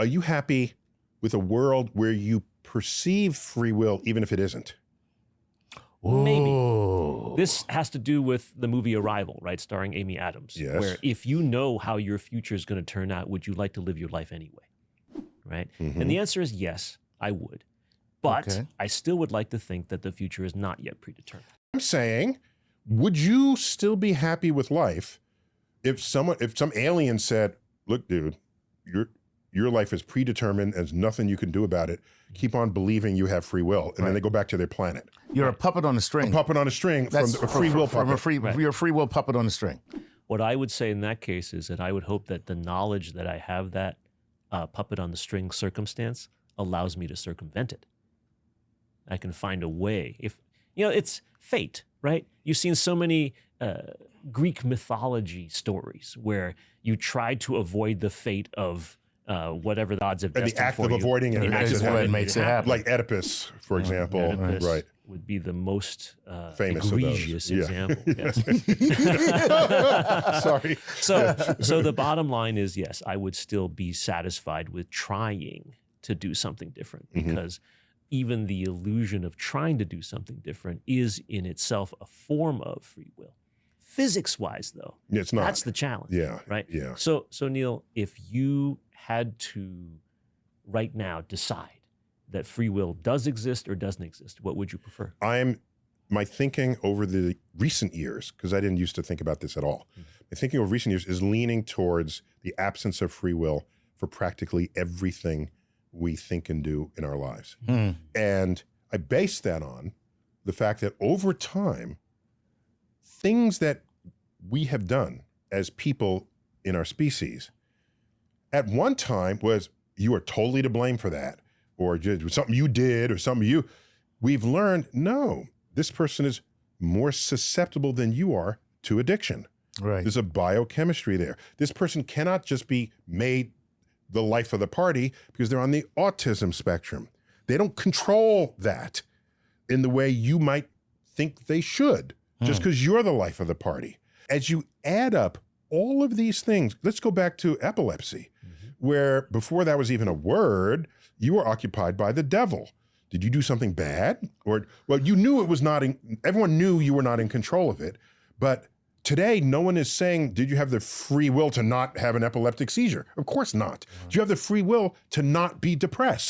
Are you happy with a world where you perceive free will even if it isn't? Maybe. This has to do with the movie Arrival, right? Starring Amy Adams. Yes. Where if you know how your future is going to turn out, would you like to live your life anyway? Right? And the answer is yes, I would. But I still would like to think that the future is not yet predetermined. I'm saying, would you still be happy with life if some alien said, look, dude, your life is predetermined, there's nothing you can do about it. Keep on believing you have free will. And then they go back to their planet. You're a puppet on a string. A puppet on a string from a free will puppet. You're a free will puppet on a string. What I would say in that case is that I would hope that the knowledge that I have that puppet on the string circumstance allows me to circumvent it. I can find a way. If it's fate, right? You've seen so many Greek mythology stories where you try to avoid the fate of whatever the odds of and destined the act for of you. avoiding it is what makes it happen. Like Oedipus, for example. Oedipus right. would be the most famous egregious of those. example. Yes. Sorry. So the bottom line is, yes, I would still be satisfied with trying to do something different, because even the illusion of trying to do something different is in itself a form of free will. Physics-wise, though, it's not. That's the challenge. Yeah. Right? Yeah. So Neil, if you had to right now decide that free will does exist or doesn't exist, what would you prefer? My thinking over the recent years, because I didn't used to think about this at all, my thinking over recent years is leaning towards the absence of free will for practically everything we think and do in our lives. And I base that on the fact that over time, things that we have done as people in our species, at one time was you are totally to blame for that, or just something you did or something we've learned, no, this person is more susceptible than you are to addiction. Right. There's a biochemistry there. This person cannot just be made the life of the party because they're on the autism spectrum. They don't control that in the way you might think they should, just because you're the life of the party. As you add up all of these things, let's go back to epilepsy, where before that was even a word, you were occupied by the devil. Did you do something bad? Or, well, you knew it was not, everyone knew you were not in control of it, but today, no one is saying, did you have the free will to not have an epileptic seizure? Of course not. Do you have the free will to not be depressed?